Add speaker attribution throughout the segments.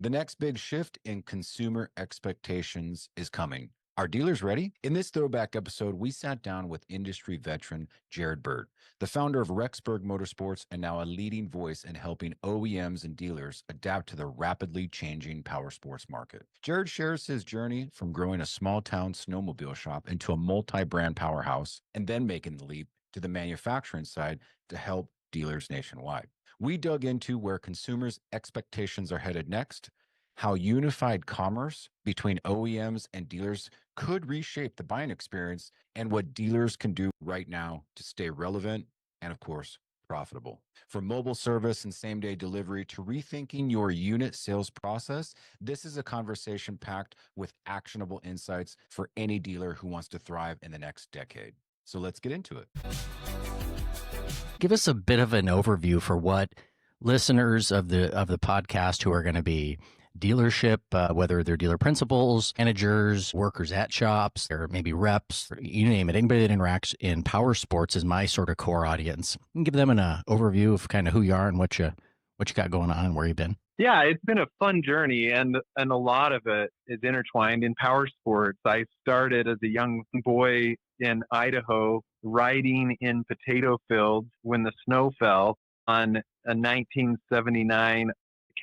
Speaker 1: The next big shift in consumer expectations is coming. Are dealers ready? In this throwback episode, we sat down with industry veteran Burt, the founder of Rexburg Motorsports and now a leading voice in helping OEMs and dealers adapt to the rapidly changing powersports market. Jared shares his journey from growing a small town snowmobile shop into a multi-brand powerhouse and then making the leap to the manufacturing side to help dealers nationwide. We dug into where consumers' expectations are headed next, how unified commerce between OEMs and dealers could reshape the buying experience, and what dealers can do right now to stay relevant and, of course, profitable. From mobile service and same-day delivery to rethinking your unit sales process, this is a conversation packed with actionable insights for any dealer who wants to thrive in the next decade. So let's get into it.
Speaker 2: Give us a bit of an overview for what listeners of the podcast who are going to be dealership, whether they're dealer principals, managers, workers at shops, or maybe reps, you name it. Anybody that interacts in power sports is my sort of core audience. You can give them an overview of kind of who you are and what you got going on and where you've been.
Speaker 3: Yeah, it's been a fun journey, and a lot of it is intertwined in power sports. I started as a young boy in Idaho, riding in potato fields when the snow fell on a 1979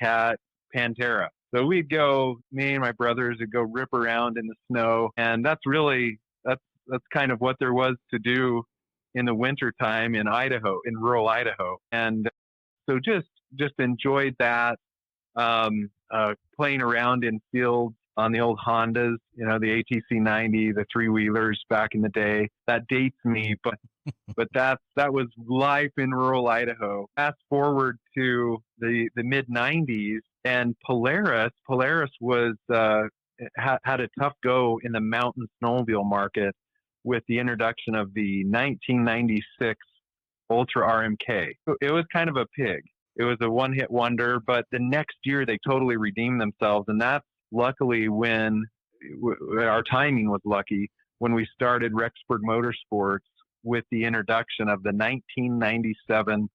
Speaker 3: Cat Pantera. So we'd go, me and my brothers would go rip around in the snow, and that's kind of what there was to do in the wintertime in Idaho, in rural Idaho. And so just enjoyed that, playing around in fields on the old Hondas, the ATC 90, the three-wheelers back in the day. That dates me, but that was life in rural Idaho. Fast forward to the mid-90s, and Polaris was had a tough go in the mountain snowmobile market with the introduction of the 1996 Ultra RMK. So it was kind of a pig. It was a one-hit wonder, but the next year they totally redeemed themselves, and that's luckily when our timing was lucky when we started Rexburg Motorsports with the introduction of the 1997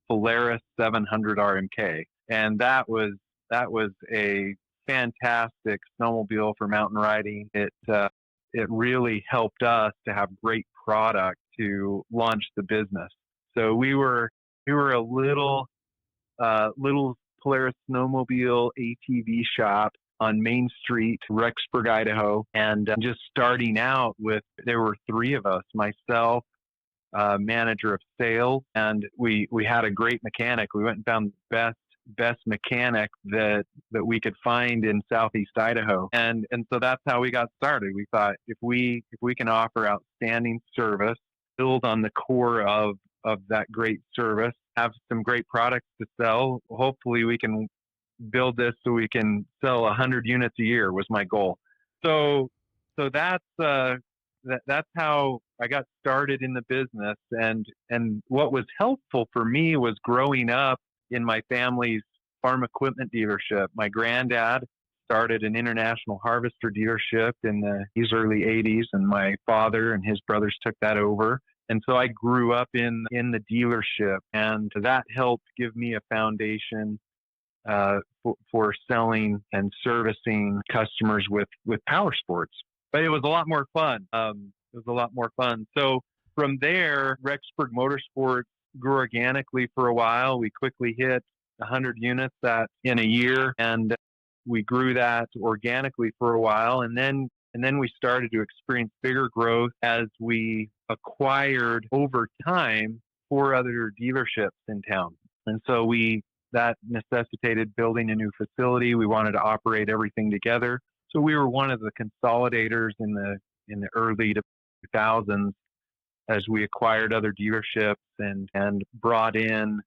Speaker 3: Polaris 700 RMK, and that was a fantastic snowmobile for mountain riding. It really helped us to have great product to launch the business. So we were a little Polaris snowmobile ATV shop on Main Street, Rexburg, Idaho, and just starting out with, there were three of us, myself, manager of sales, and we had a great mechanic. We went and found the best mechanic that we could find in Southeast Idaho, and so that's how we got started. We thought if we can offer outstanding service, build on the core of that great service, have some great products to sell, hopefully we can build this so we can sell 100 units a year was my goal. So that's how I got started in the business. And what was helpful for me was growing up in my family's farm equipment dealership. My granddad started an international harvester dealership in these early 80s, and my father and his brothers took that over. And so I grew up in the dealership, and that helped give me a foundation for selling and servicing customers with power sports. But it was a lot more fun. So from there, Rexburg Motorsports grew organically for a while. We quickly hit 100 units in a year, and we grew that organically for a while. And then we started to experience bigger growth as we acquired over time 4 other dealerships in town. And so that necessitated building a new facility. We wanted to operate everything together. So we were one of the consolidators in the early 2000s as we acquired other dealerships and brought in,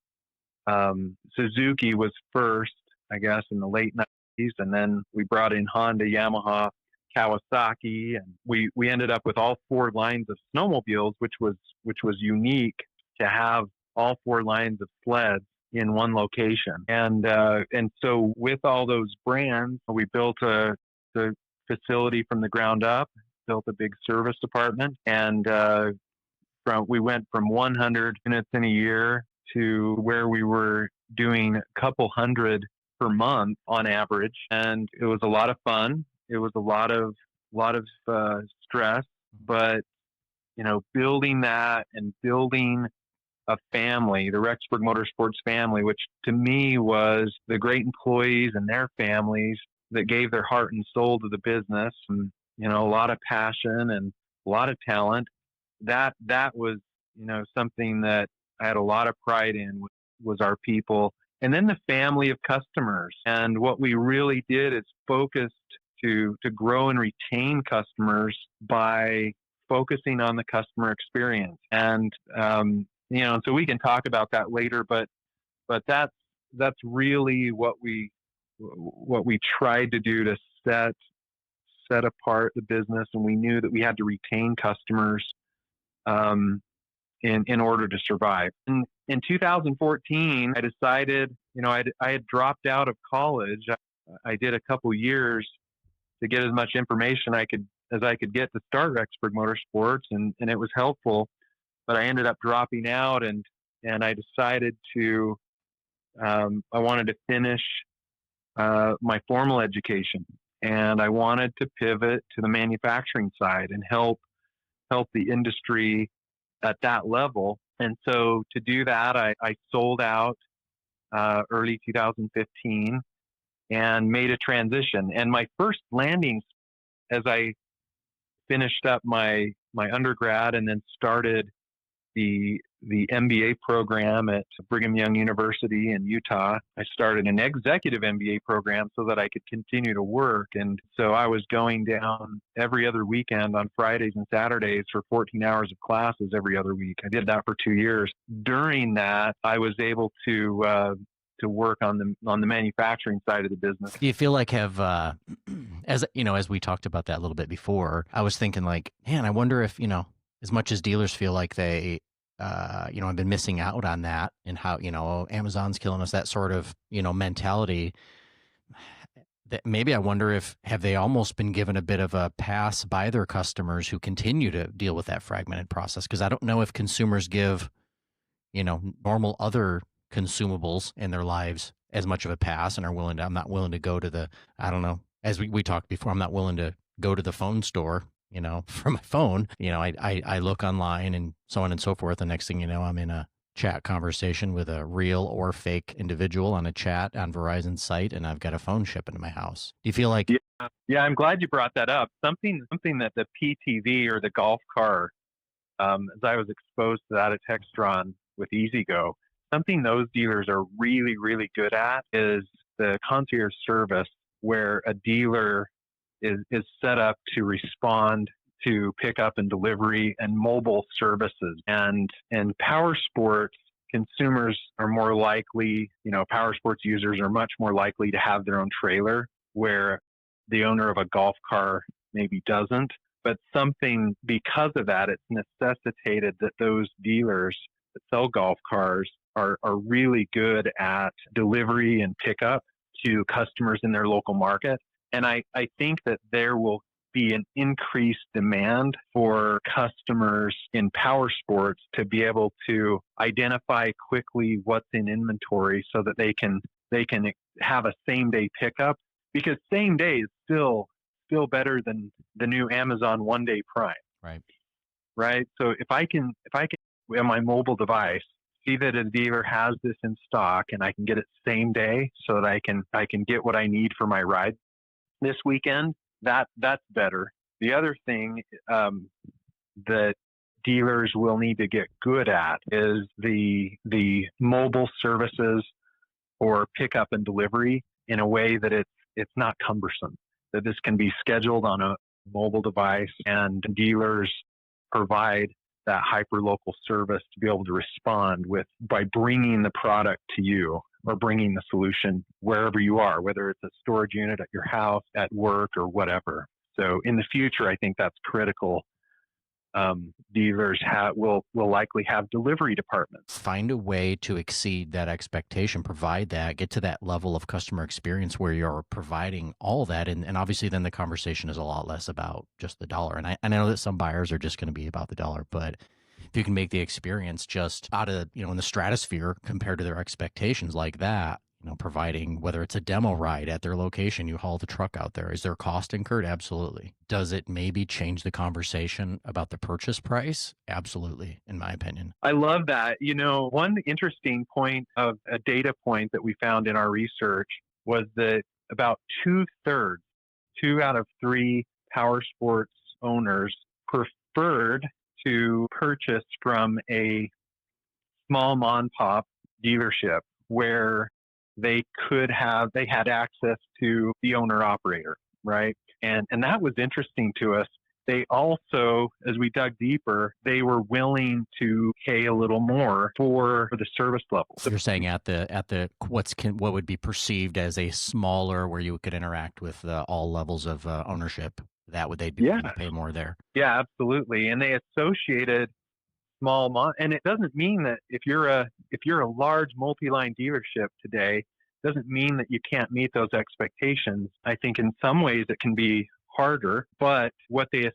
Speaker 3: Suzuki was first, I guess, in the late 90s. And then we brought in Honda, Yamaha, Kawasaki, and we ended up with all 4 lines of snowmobiles, which was unique to have all 4 lines of sleds in one location. And so with all those brands, we built the facility from the ground up, built a big service department, and we went from 100 units in a year to where we were doing a couple hundred per month on average. And it was a lot of fun. It was a lot of stress, but building that and building a family, the Rexburg Motorsports family, which to me was the great employees and their families that gave their heart and soul to the business, and a lot of passion and a lot of talent. That was something that I had a lot of pride in, was our people, and then the family of customers. And what we really did is focused to grow and retain customers by focusing on the customer experience. And so we can talk about that later, but that's really what we tried to do to set apart the business. And we knew that we had to retain customers in order to survive. In 2014, I decided, I had dropped out of college. I did a couple years to get as much information as I could get to start Rexburg Motorsports, and it was helpful. But I ended up dropping out, and I decided to I wanted to finish my formal education, and I wanted to pivot to the manufacturing side and help the industry at that level. And so to do that, I sold out early 2015 and made a transition. And my first landings, as I finished up my undergrad and then started the MBA program at Brigham Young University in Utah, I started an executive MBA program so that I could continue to work. And so I was going down every other weekend on Fridays and Saturdays for 14 hours of classes every other week. I did that for 2 years. During that, I was able to work on the manufacturing side of the business.
Speaker 2: Do you feel like as we talked about that a little bit before, I was thinking like, man, I wonder if, as much as dealers feel like they, have been missing out on that, and how, Amazon's killing us, that sort of, mentality, that maybe I wonder if, have they almost been given a bit of a pass by their customers who continue to deal with that fragmented process? Because I don't know if consumers give, normal other consumables in their lives as much of a pass, and I'm not willing to go to the, I don't know, as we talked before, I'm not willing to go to the phone store, for my phone. I look online and so on and so forth. The next thing you know, I'm in a chat conversation with a real or fake individual on a chat on Verizon's site, and I've got a phone shipping to my house. Do you feel like?
Speaker 3: Yeah, I'm glad you brought that up. Something that the PTV or the golf car, as I was exposed to that at Textron with EasyGo, something those dealers are really, really good at is the concierge service, where a dealer is set up to respond to pickup and delivery and mobile services. And power sports consumers are more likely, power sports users are much more likely to have their own trailer, where the owner of a golf car maybe doesn't. But because of that, it's necessitated that those dealers that sell golf cars are really good at delivery and pickup to customers in their local market. And I think that there will be an increased demand for customers in power sports to be able to identify quickly what's in inventory so that they can have a same day pickup, because same day is still better than the new Amazon 1-day Prime. Right. So if I can on my mobile device see that a dealer has this in stock and I can get it same day so that I can get what I need for my ride this weekend, that's better. The other thing that dealers will need to get good at is the mobile services or pickup and delivery in a way that it's not cumbersome, that this can be scheduled on a mobile device, and dealers provide that hyper-local service to be able to respond by bringing the product to you or bringing the solution wherever you are, whether it's a storage unit at your house, at work, or whatever. So in the future, I think that's critical. Dealers will likely have delivery departments.
Speaker 2: Find a way to exceed that expectation, provide that, get to that level of customer experience where you're providing all that. And obviously then the conversation is a lot less about just the dollar. And I know that some buyers are just going to be about the dollar, but if you can make the experience just out of, in the stratosphere compared to their expectations like that, providing, whether it's a demo ride at their location, you haul the truck out there. Is there cost incurred? Absolutely. Does it maybe change the conversation about the purchase price? Absolutely, in my opinion.
Speaker 3: I love that. One interesting point of a data point that we found in our research was that about 2/3, 2 out of 3 power sports owners preferred to purchase from a small mom and pop dealership where they had access to the owner operator, right? And that was interesting to us. They also, as we dug deeper, they were willing to pay a little more for the service level.
Speaker 2: So you're saying at the what would be perceived as a smaller, where you could interact with all levels of ownership, they'd be willing to pay more there.
Speaker 3: Yeah, absolutely. And they associated and it doesn't mean that if you're a large multi-line dealership today, doesn't mean that you can't meet those expectations. I think in some ways it can be harder, but what the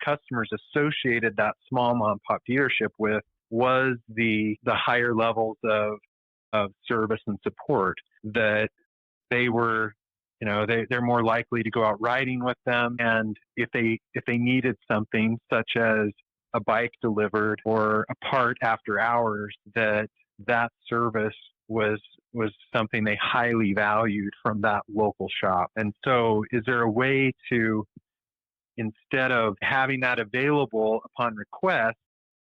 Speaker 3: customers associated that small mom and pop dealership with was the higher levels of service and support, that they were, they're more likely to go out riding with them, and if they needed something such as a bike delivered or a part after hours, that service was something they highly valued from that local shop. And so is there a way to, instead of having that available upon request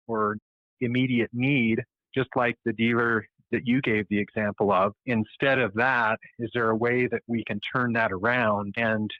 Speaker 3: or immediate need, just like the dealer that you gave the example of, instead of that, is there a way that we can turn that around and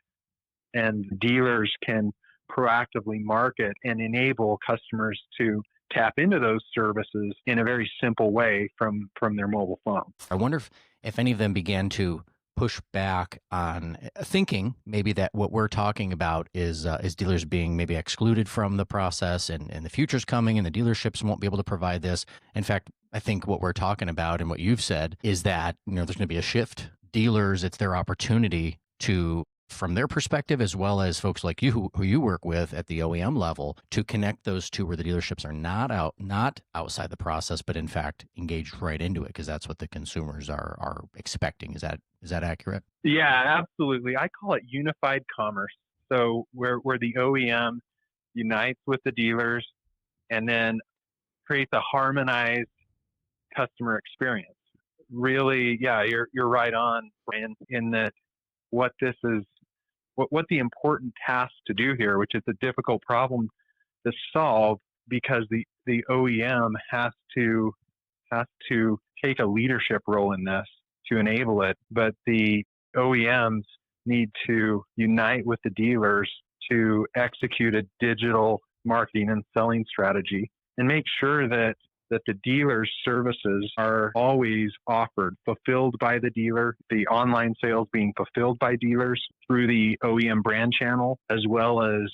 Speaker 3: dealers can proactively market and enable customers to tap into those services in a very simple way from their mobile phone?
Speaker 2: I wonder if any of them began to push back on thinking maybe that what we're talking about is dealers being maybe excluded from the process, and the future's coming and the dealerships won't be able to provide this. In fact, I think what we're talking about and what you've said is that there's going to be a shift. Dealers, it's their opportunity to, from their perspective, as well as folks like you who you work with at the OEM level, to connect those two where the dealerships are not outside the process, but in fact engaged right into it, because that's what the consumers are expecting. Is that accurate?
Speaker 3: Yeah, absolutely. I call it unified commerce. So where the OEM unites with the dealers and then creates a harmonized customer experience. Really, yeah, you're right on, Brian, in that what the important task to do here, which is a difficult problem to solve, because the OEM has to take a leadership role in this to enable it, but the OEMs need to unite with the dealers to execute a digital marketing and selling strategy and make sure that the dealer's services are always offered, fulfilled by the dealer, the online sales being fulfilled by dealers through the OEM brand channel, as well as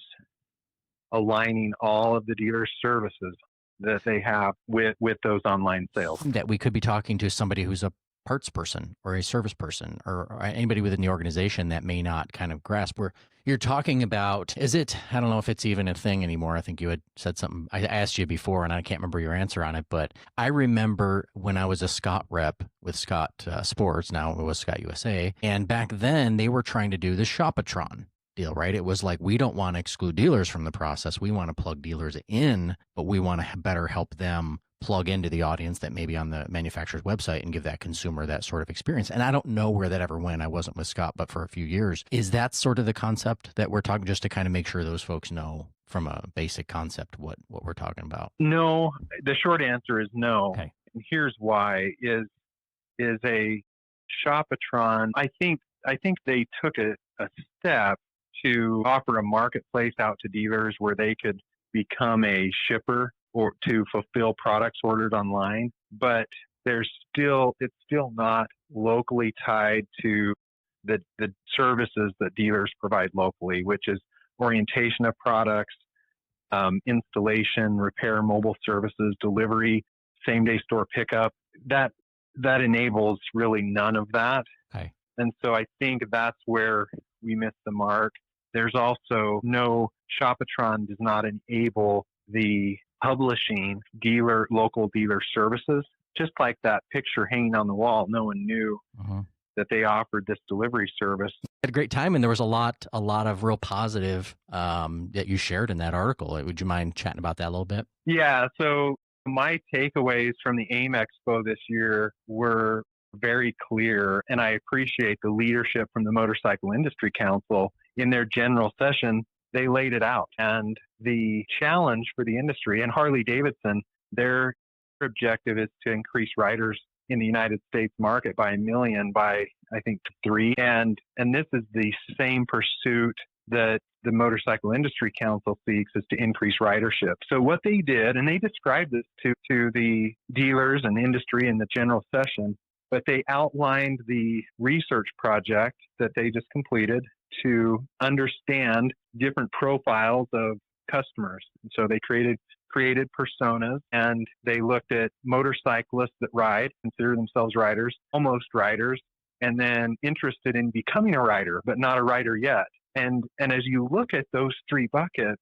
Speaker 3: aligning all of the dealer's services that they have with those online sales.
Speaker 2: That we could be talking to somebody who's a parts person or a service person or anybody within the organization that may not kind of grasp where you're talking about. I don't know if it's even a thing anymore. I think you had said something. I asked you before and I can't remember your answer on it, but I remember when I was a Scott rep with Scott Sports, now it was Scott USA. And back then they were trying to do the Shopatron deal, right? It was like, we don't want to exclude dealers from the process. We want to plug dealers in, but we want to better help them plug into the audience that may be on the manufacturer's website and give that consumer that sort of experience. And I don't know where that ever went. I wasn't with Scott, but for a few years. Is that sort of the concept that we're talking, just to kind of make sure those folks know from a basic concept what we're talking about?
Speaker 3: No, the short answer is no.
Speaker 2: Okay.
Speaker 3: And here's why is a Shopatron. I think they took a step to offer a marketplace out to dealers where they could become a shipper or to fulfill products ordered online, but it's still not locally tied to the services that dealers provide locally, which is orientation of products, installation, repair, mobile services, delivery, same day store pickup. That enables really none of that.
Speaker 2: Okay.
Speaker 3: And so I think that's where we missed the mark. There's also Shopatron does not enable the publishing local dealer services. just like that picture hanging on the wall. No one knew that they offered this delivery service.
Speaker 2: Had a great time, and there was a lot of real positive that you shared in that article. Would you mind chatting about that a little bit?
Speaker 3: Yeah. So my takeaways from the AIM Expo this year were very clear, and I appreciate the leadership from the Motorcycle Industry Council. In their general session, they laid it out. And the challenge for the industry and Harley-Davidson, their objective is to increase riders in the United States market by 1 million by, I think, 3. And this is the same pursuit that the Motorcycle Industry Council seeks, is to increase ridership. So what they did, and they described this to the dealers and industry in the general session, but they outlined the research project that they just completed to understand different profiles of customers. And so they created personas, and they looked at motorcyclists that ride, consider themselves riders, almost riders, and then interested in becoming a rider, but not a rider yet. And as you look at those 3 buckets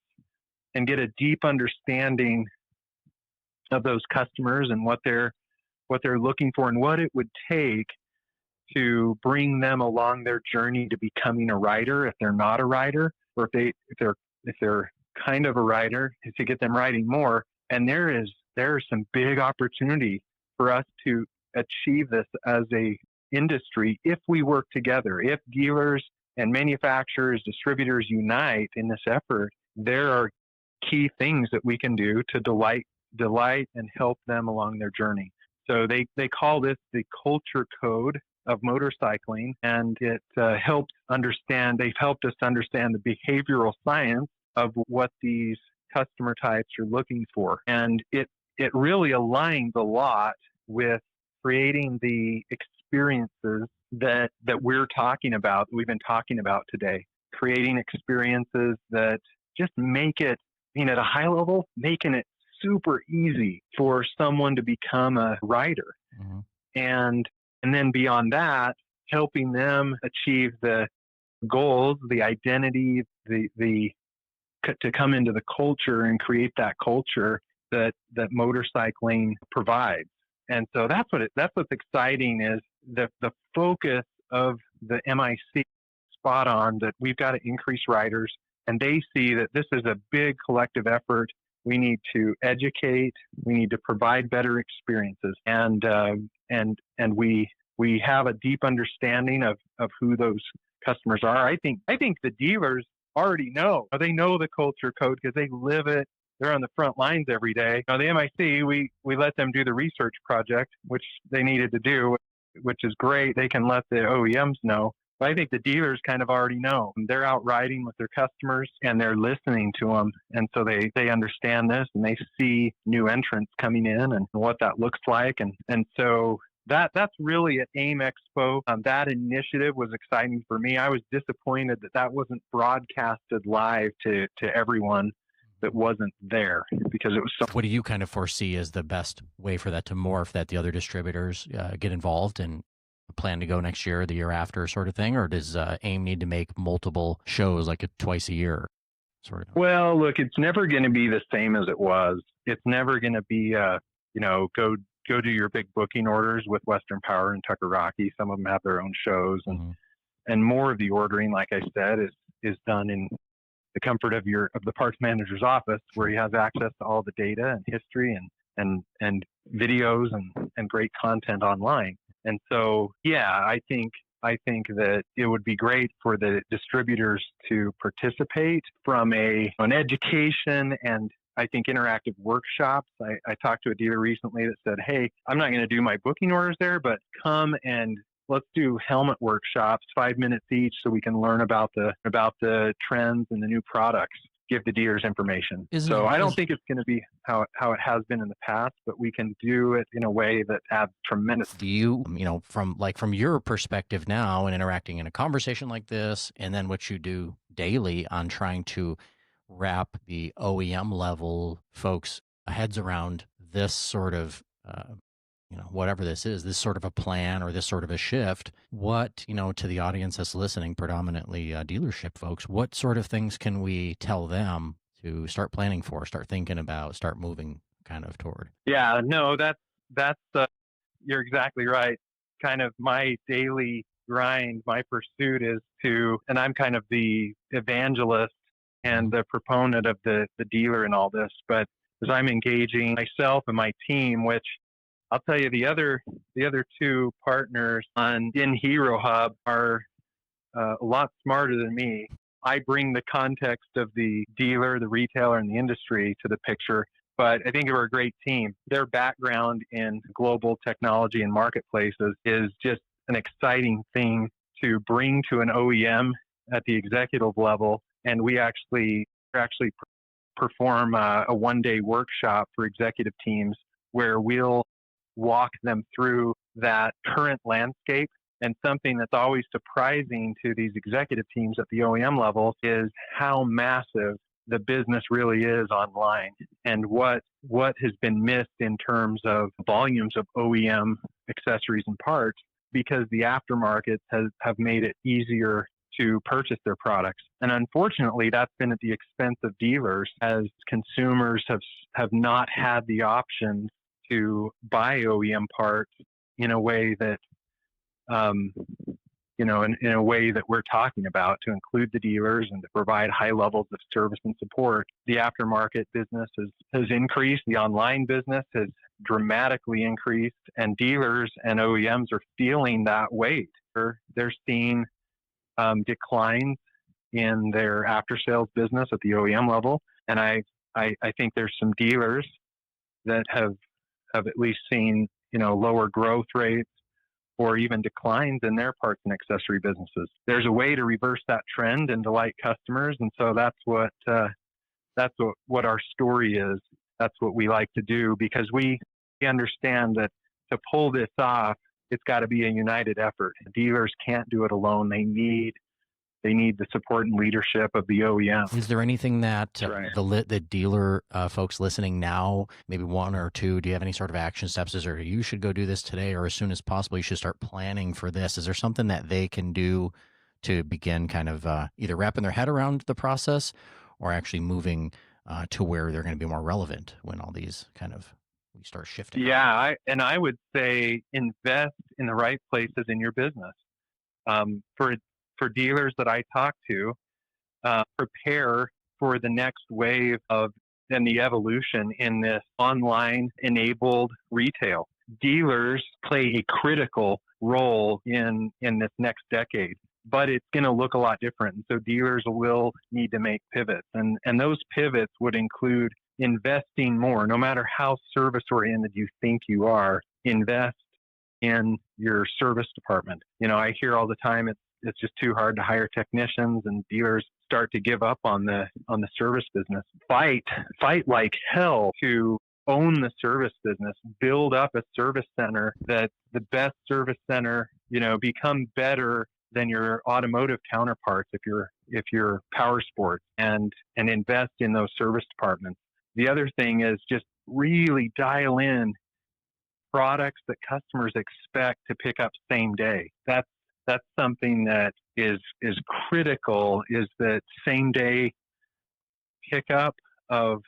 Speaker 3: and get a deep understanding of those customers and what they're looking for and what it would take to bring them along their journey to becoming a rider, if they're not a rider, or if they're kind of a rider, to get them riding more. And there is some big opportunity for us to achieve this as a industry if we work together. If dealers and manufacturers, distributors unite in this effort, there are key things that we can do to delight and help them along their journey. So they call this the culture code of motorcycling, and it helps understand. They've helped us understand the behavioral science of what these customer types are looking for, and it really aligns a lot with creating the experiences that we're talking about, we've been talking about today. Creating experiences that just make it, at a high level, making it super easy for someone to become a rider. And then beyond that, helping them achieve the goals, the identity, to come into the culture and create that culture that motorcycling provides. And so that's what's exciting, is the focus of the MIC, spot on, that we've got to increase riders, and they see that this is a big collective effort. We need to educate, we need to provide better experiences, and we have a deep understanding of who those customers are. I think the dealers already know. They know the culture code because they live it. They're on the front lines every day. Now, the MIC, we let them do the research project, which they needed to do, which is great. They can let the OEMs know. But I think the dealers kind of already know. They're out riding with their customers, and they're listening to them. And so they understand this, and they see new entrants coming in and what that looks like. And so that's really at AIM Expo. That initiative was exciting for me. I was disappointed that wasn't broadcasted live to everyone that wasn't there, because it was so.
Speaker 2: What do you kind of foresee as the best way for that to morph, that the other distributors get involved and plan to go next year or the year after, sort of thing? Or does AIM need to make multiple shows, like twice a year, sort of?
Speaker 3: Well, look, it's never going to be the same as it was. It's never going to be, go do your big booking orders with Western Power and Tucker Rocky. Some of them have their own shows, and more of the ordering, like I said, is done in the comfort of the parts manager's office, where he has access to all the data and history and videos and great content online. And so, yeah, I think that it would be great for the distributors to participate from an education and, I think, interactive workshops. I talked to a dealer recently that said, hey, I'm not going to do my booking orders there, but come and let's do helmet workshops, 5 minutes each, so we can learn about the trends and the new products. Give the dealers information. I don't think it's going to be how it has been in the past, but we can do it in a way that adds tremendous.
Speaker 2: Do you, from your perspective now and interacting in a conversation like this, and then what you do daily on trying to wrap the OEM level folks' heads around this sort of, whatever this is, this sort of a plan or this sort of a shift, what, to the audience that's listening, predominantly dealership folks, what sort of things can we tell them to start planning for, start thinking about, start moving kind of toward?
Speaker 3: Yeah, no, that's You're exactly right. Kind of my daily grind, my pursuit is to, and I'm kind of the evangelist and the proponent of the dealer in all this, but as I'm engaging myself and my team, which I'll tell you, the other two partners in Hero Hub are a lot smarter than me. I bring the context of the dealer, the retailer, and the industry to the picture, but I think we're a great team. Their background in global technology and marketplaces is just an exciting thing to bring to an OEM at the executive level. And we actually perform a one-day workshop for executive teams where we'll walk them through that current landscape. And something that's always surprising to these executive teams at the OEM level is how massive the business really is online, and what has been missed in terms of volumes of OEM accessories and parts, because the aftermarket have made it easier to purchase their products. And unfortunately, that's been at the expense of dealers, as consumers have not had the options to buy OEM parts in a way that in a way that we're talking about, to include the dealers and to provide high levels of service and support. The aftermarket business has increased. The online business has dramatically increased, and dealers and OEMs are feeling that weight. They're seeing declines in their after-sales business at the OEM level. And I think there's some dealers that have at least seen, lower growth rates or even declines in their parts and accessory businesses. There's a way to reverse that trend and delight customers, and so that's what our story is. That's what we like to do, because we understand that to pull this off, it's got to be a united effort. Dealers can't do it alone. They need the support and leadership of the OEM.
Speaker 2: Is there anything that
Speaker 3: right.
Speaker 2: the dealer folks listening now, maybe one or two, do you have any sort of action steps? Is there, you should go do this today, or as soon as possible, you should start planning for this? Is there something that they can do to begin kind of either wrapping their head around the process or actually moving to where they're going to be more relevant when all these kind of we start shifting?
Speaker 3: Yeah, I would say invest in the right places in your business. For dealers that I talk to, prepare for the next wave of and the evolution in this online enabled retail. Dealers play a critical role in this next decade, but it's going to look a lot different. And so dealers will need to make pivots, and those pivots would include investing more. No matter how service oriented you think you are, invest in your service department. I hear all the time it's just too hard to hire technicians, and dealers start to give up on the service business. Fight like hell to own the service business. Build up a service center that's the best service center. Become better than your automotive counterparts if you're powersports, and invest in those service departments. The other thing is just really dial in products that customers expect to pick up same day. That's something that is critical, is that same day pickup of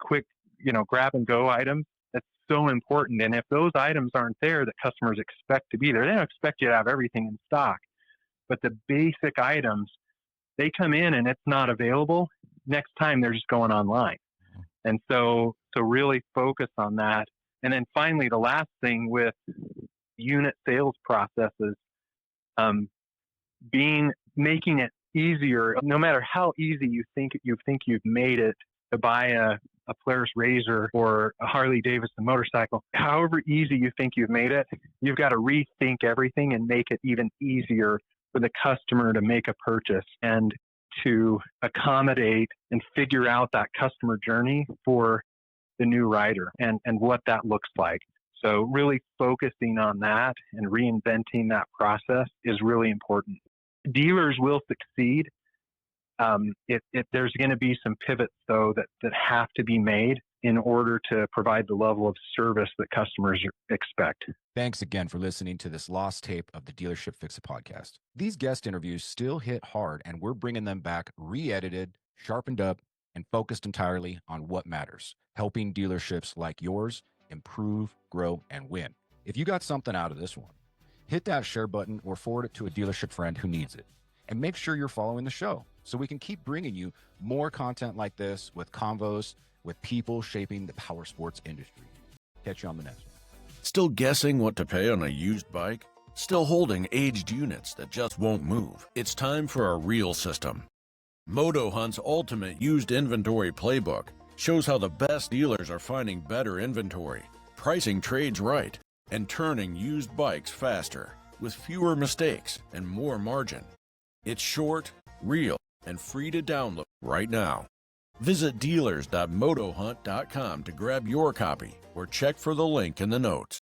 Speaker 3: quick, grab and go items. That's so important. And if those items aren't there that customers expect to be there, they don't expect you to have everything in stock. But the basic items, they come in and it's not available. Next time they're just going online. And so really focus on that. And then finally, the last thing with unit sales processes, making it easier. No matter how easy you think you've made it to buy a Polaris RZR or a Harley-Davidson motorcycle, however easy you think you've made it, you've got to rethink everything and make it even easier for the customer to make a purchase and to accommodate and figure out that customer journey for the new rider and what that looks like. So really focusing on that and reinventing that process is really important. Dealers will succeed. There's going to be some pivots, though, that have to be made in order to provide the level of service that customers expect.
Speaker 1: Thanks again for listening to this lost tape of the Dealership Fix-It podcast. These guest interviews still hit hard, and we're bringing them back re-edited, sharpened up, and focused entirely on what matters, helping dealerships like yours improve, grow, and win. If you got something out of this one, hit that share button or forward it to a dealership friend who needs it. And make sure you're following the show so we can keep bringing you more content like this with convos with people shaping the power sports industry. Catch you on the next one.
Speaker 4: Still guessing what to pay on a used bike? Still holding aged units that just won't move? It's time for a real system. Moto Hunt's ultimate used inventory playbook shows how the best dealers are finding better inventory, pricing trades right, and turning used bikes faster with fewer mistakes and more margin. It's short, real, and free to download right now. Visit dealers.motohunt.com to grab your copy or check for the link in the notes.